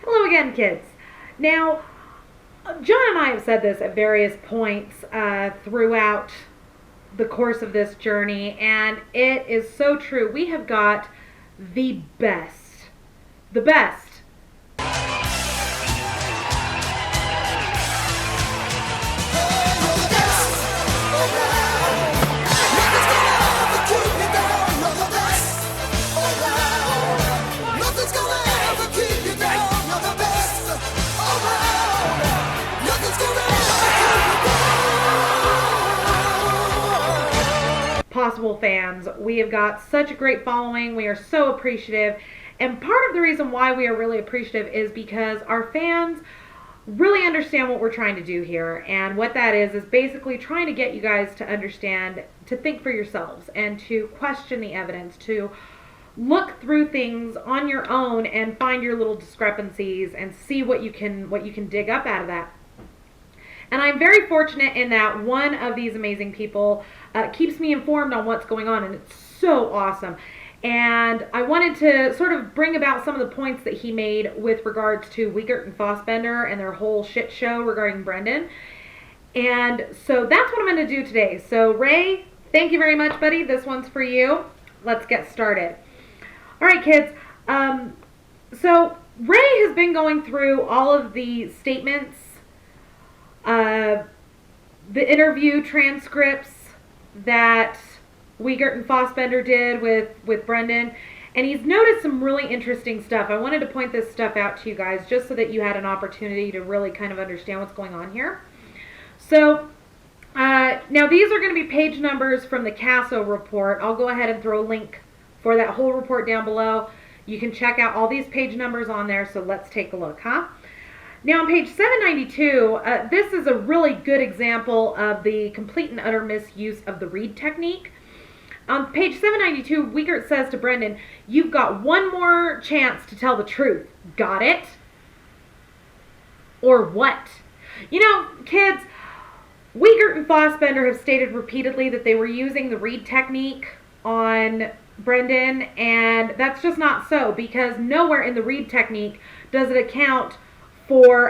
Hello again, kids. Now, John and I have said this at various points throughout the course of this journey, and it is so true. We have got the best possible fans. We have got such a great following. We are so appreciative. And part of the reason why we are really appreciative is because our fans really understand what we're trying to do here. And what that is basically trying to get you guys to understand, to think for yourselves and to question the evidence, to look through things on your own and find your little discrepancies and see what you can dig up out of that. And I'm very fortunate in that one of these amazing people keeps me informed on what's going on, and it's so awesome. And I wanted to sort of bring about some of the points that he made with regards to Wiegert and Fassbender and their whole shit show regarding Brendan. And so that's what I'm going to do today. So Ray, thank you very much, buddy. This one's for you. Let's get started. All right, kids. So Ray has been going through all of the statements, the interview transcripts that Wiegert and Fassbender did with Brendan, and he's noticed some really interesting stuff. I wanted to point this stuff out to you guys just so that you had an opportunity to really kind of understand what's going on here. So now these are going to be page numbers from the Casso report. I'll go ahead and throw a link for that whole report down below. You can check out all these page numbers on there, so let's take a look, huh? Now on page 792, this is a really good example of the complete and utter misuse of the Reid technique. On page 792, Wiegert says to Brendan, "You've got one more chance to tell the truth. Got it? Or what?" You know, kids, Wiegert and Fassbender have stated repeatedly that they were using the Reid technique on Brendan, and that's just not so, because nowhere in the Reid technique does it account for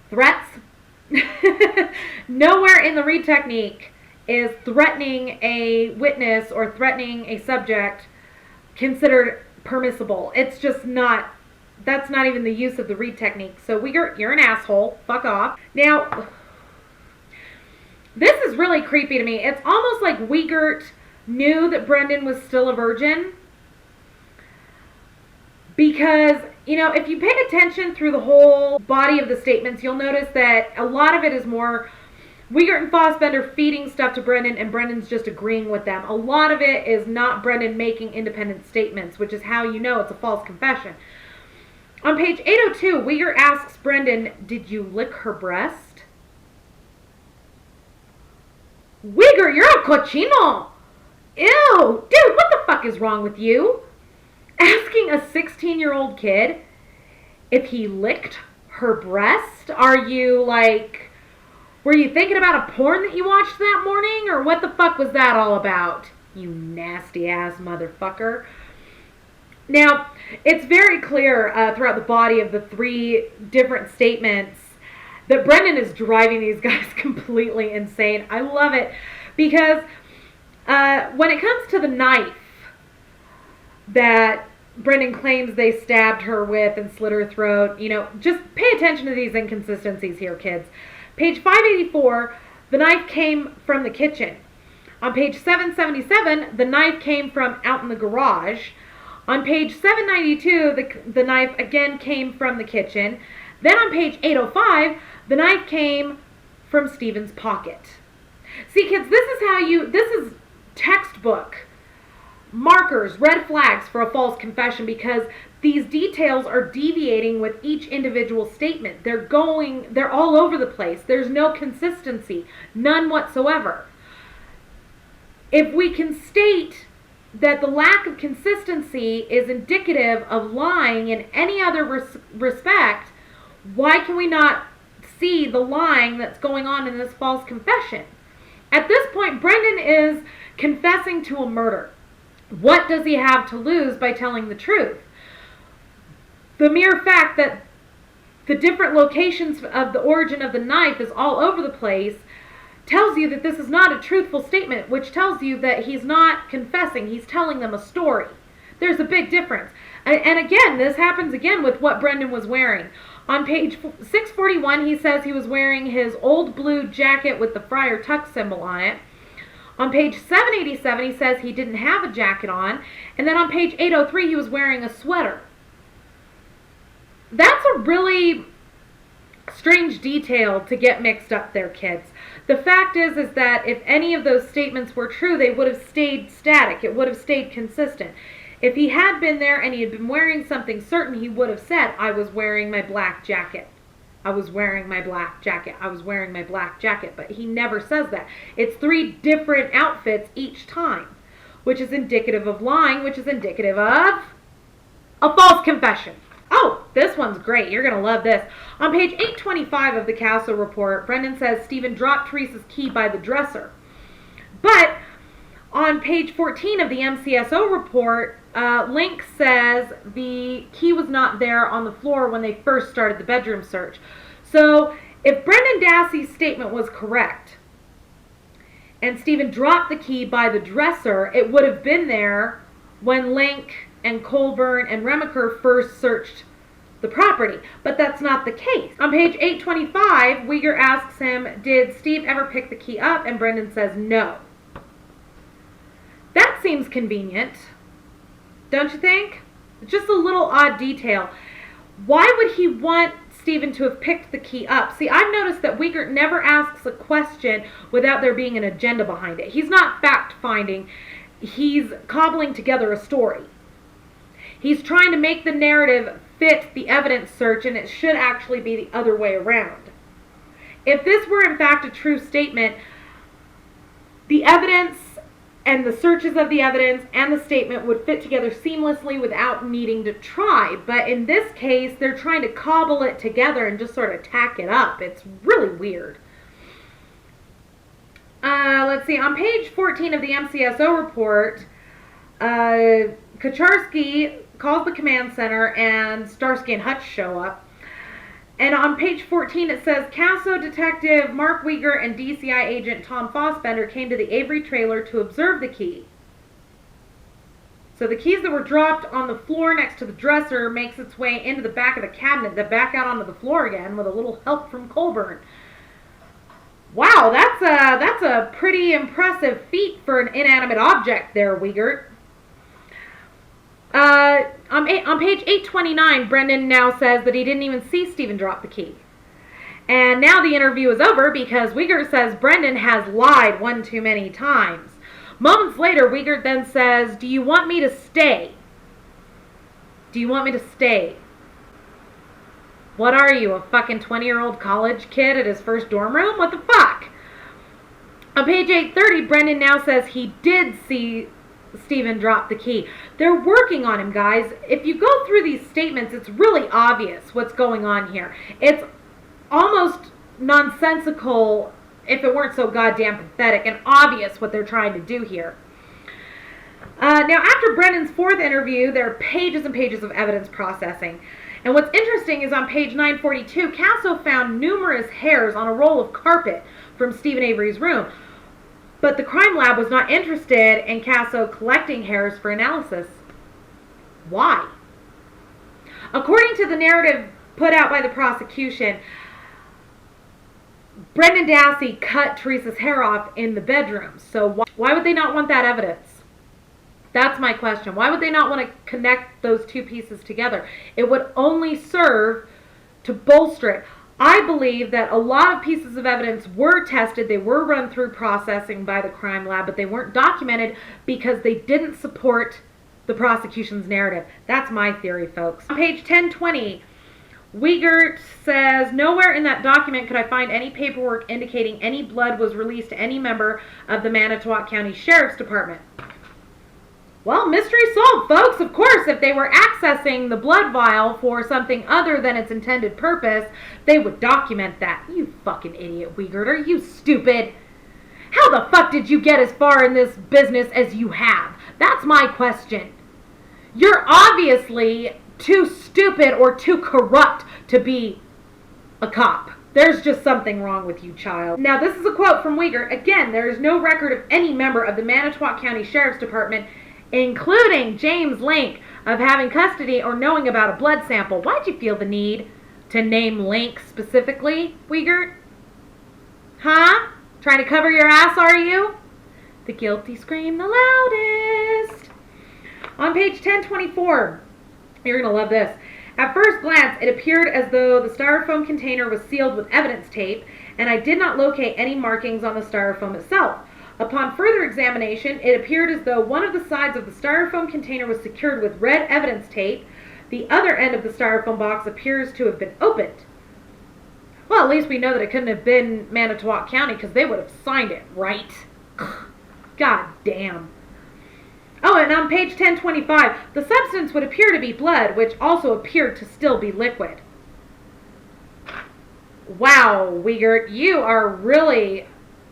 threats. Nowhere in the Reid technique is threatening a witness or threatening a subject considered permissible. It's just not, that's not even the use of the Reid technique. So Wiegert, you're an asshole. Fuck off. Now, this is really creepy to me. It's almost like Wiegert knew that Brendan was still a virgin. Because, you know, if you pay attention through the whole body of the statements, you'll notice that a lot of it is more Wiegert and Fassbender feeding stuff to Brendan, and Brendan's just agreeing with them. A lot of it is not Brendan making independent statements, which is how you know it's a false confession. On page 802, Wiegert asks Brendan, "Did you lick her breast?" Wiegert, you're a cochino! Ew! Dude, what the fuck is wrong with you? Asking a 16-year-old kid if he licked her breast? Are you like, were you thinking about a porn that you watched that morning? Or what the fuck was that all about? You nasty ass motherfucker. Now, it's very clear throughout the body of the three different statements that Brendan is driving these guys completely insane. I love it because when it comes to the knife that Brendan claims they stabbed her with and slit her throat, you know, just pay attention to these inconsistencies here, kids. Page 584, the knife came from the kitchen. On page 777, the knife came from out in the garage. On page 792, the knife again came from the kitchen. Then on page 805, the knife came from Stephen's pocket. See, kids, this is textbook markers, red flags for a false confession, because these details are deviating with each individual statement. They're all over the place. There's no consistency, none whatsoever. If we can state that the lack of consistency is indicative of lying in any other respect, why can we not see the lying that's going on in this false confession? At this point, Brendan is confessing to a murder. What does he have to lose by telling the truth? the mere fact that the different locations of the origin of the knife is all over the place tells you that this is not a truthful statement, which tells you that he's not confessing. He's telling them a story. There's a big difference. And again, this happens again with what Brendan was wearing. On page 641, he says he was wearing his old blue jacket with the Friar Tuck symbol on it. On page 787, he says he didn't have a jacket on. And then on page 803, he was wearing a sweater. That's a really strange detail to get mixed up there, kids. The fact is that if any of those statements were true, they would have stayed static. It would have stayed consistent. If he had been there and he had been wearing something certain, he would have said, I was wearing my black jacket. I was wearing my black jacket. I was wearing my black jacket. But he never says that. It's 3 different outfits each time, which is indicative of lying, which is indicative of a false confession. Oh, this one's great. You're going to love this. On page 825 of the Castle report, Brendan says Stephen dropped Teresa's key by the dresser. But on page 14 of the MCSO report, Link says the key was not there on the floor when they first started the bedroom search. So if Brendan Dassey's statement was correct and Stephen dropped the key by the dresser, it would have been there when Link and Colburn and Remaker first searched the property. But that's not the case. On page 825, Wiegert asks him, did Steve ever pick the key up? And Brendan says no. That seems convenient, don't you think? Just a little odd detail. Why would he want Stephen to have picked the key up? See, I've noticed that Wiegert never asks a question without there being an agenda behind it. He's not fact-finding. He's cobbling together a story. He's trying to make the narrative fit the evidence search, and it should actually be the other way around. If this were in fact a true statement, the evidence and the searches of the evidence and the statement would fit together seamlessly without needing to try. But in this case, they're trying to cobble it together and just sort of tack it up. It's really weird. Let's see. On page 14 of the MCSO report, Kacharsky calls the command center and Starsky and Hutch show up. And on page 14 it says, CASO detective Mark Wiegert and DCI agent Tom Fassbender came to the Avery trailer to observe the key. So the keys that were dropped on the floor next to the dresser makes its way into the back of the cabinet, then back out onto the floor again with a little help from Colburn. Wow, that's a pretty impressive feat for an inanimate object there, Wiegert. On page 829, Brendan now says that he didn't even see Stephen drop the key. And now the interview is over because Wiegert says Brendan has lied one too many times. Moments later, Wiegert then says, do you want me to stay? Do you want me to stay? What are you, a fucking 20-year-old college kid at his first dorm room? What the fuck? On page 830, Brendan now says he did see Stephen dropped the key. They're working on him, guys. If you go through these statements, it's really obvious what's going on here. It's almost nonsensical if it weren't so goddamn pathetic and obvious what they're trying to do here. Now, after Brendan's 4th interview, there are pages and pages of evidence processing. And what's interesting is on page 942, CASO found numerous hairs on a roll of carpet from Stephen Avery's room. But the crime lab was not interested in CASO collecting hairs for analysis. Why? According to the narrative put out by the prosecution, Brendan Dassey cut Teresa's hair off in the bedroom. So why would they not want that evidence? That's my question. Why would they not want to connect those two pieces together? It would only serve to bolster it. I believe that a lot of pieces of evidence were tested, they were run through processing by the crime lab, but they weren't documented because they didn't support the prosecution's narrative. That's my theory, folks. On page 1020, Wiegert says, nowhere in that document could I find any paperwork indicating any blood was released to any member of the Manitowoc County Sheriff's Department. Well, mystery solved, folks. Of course, if they were accessing the blood vial for something other than its intended purpose, they would document that. You fucking idiot, Wiegert. Are you stupid? How the fuck did you get as far in this business as you have? That's my question. You're obviously too stupid or too corrupt to be a cop. There's just something wrong with you, child. Now, this is a quote from Wiegert. Again, there is no record of any member of the Manitowoc County Sheriff's Department, including James Link, of having custody or knowing about a blood sample. Why'd you feel the need to name Link specifically, Wiegert? Huh? Trying to cover your ass, are you? The guilty scream the loudest. On page 1024, you're going to love this. At first glance, it appeared as though the styrofoam container was sealed with evidence tape, and I did not locate any markings on the styrofoam itself. Upon further examination, it appeared as though one of the sides of the styrofoam container was secured with red evidence tape. The other end of the styrofoam box appears to have been opened. Well, at least we know that it couldn't have been Manitowoc County, because they would have signed it, right? God damn. Oh, and on page 1025, the substance would appear to be blood, which also appeared to still be liquid. Wow, Wiegert, you are really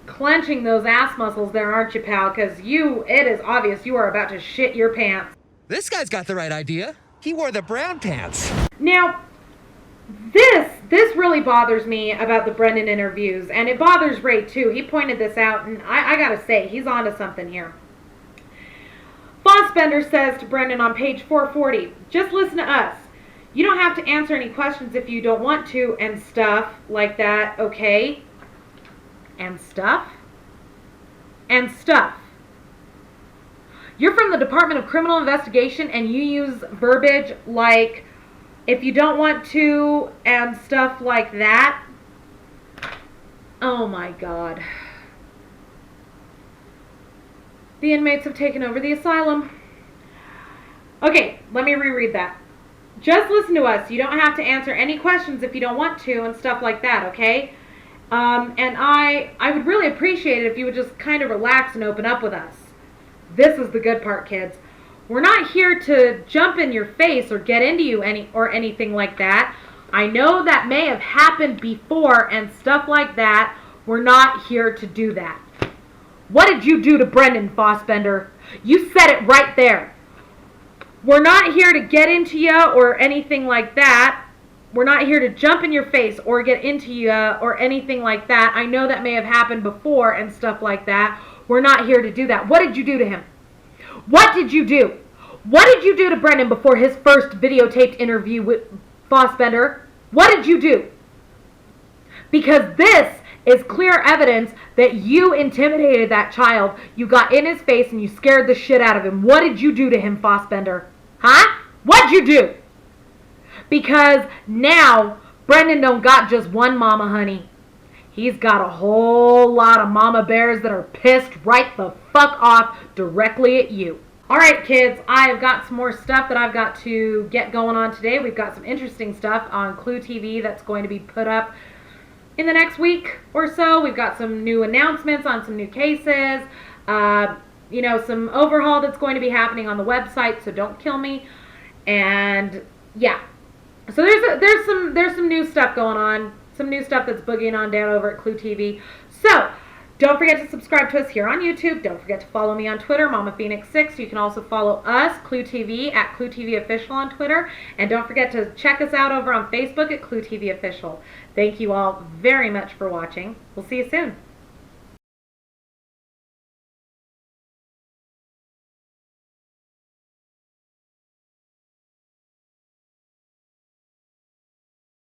clenching those ass muscles there, aren't you, pal? Because it is obvious you are about to shit your pants. This guy's got the right idea. He wore the brown pants. Now, this really bothers me about the Brendan interviews, and it bothers Ray too. He pointed this out, and I gotta say, he's onto something here. Fassbender says to Brendan on page 440, just listen to us. You don't have to answer any questions if you don't want to, and stuff like that, okay? And stuff? And stuff. You're from the Department of Criminal Investigation, and you use verbiage like, if you don't want to, and stuff like that. Oh my God. The inmates have taken over the asylum. Okay, let me reread that. Just listen to us. You don't have to answer any questions if you don't want to, and stuff like that, okay? And I would really appreciate it if you would just kind of relax and open up with us. This is the good part, kids. We're not here to jump in your face or get into you anything like that. I know that may have happened before and stuff like that. We're not here to do that. What did you do to Brendan, Fassbender? You said it right there. We're not here to get into you or anything like that. We're not here to jump in your face or get into you or anything like that. I know that may have happened before and stuff like that. We're not here to do that. What did you do to him? What did you do? What did you do to Brendan before his first videotaped interview with Fassbender? What did you do? Because this is clear evidence that you intimidated that child. You got in his face and you scared the shit out of him. What did you do to him, Fassbender? Huh? What'd you do? Because now Brendan don't got just one mama, honey. He's got a whole lot of mama bears that are pissed right the fuck off directly at you. Alright, kids, I've got some more stuff that I've got to get going on today. We've got some interesting stuff on Clue TV that's going to be put up in the next week or so. We've got some new announcements on some new cases. Some overhaul that's going to be happening on the website, so don't kill me. And yeah. So there's some new stuff going on. Some new stuff that's boogieing on down over at Clue TV. So, don't forget to subscribe to us here on YouTube. Don't forget to follow me on Twitter, MamaPhoenix6. You can also follow us, Clue TV, at Clue TV Official on Twitter. And don't forget to check us out over on Facebook at Clue TV Official. Thank you all very much for watching. We'll see you soon.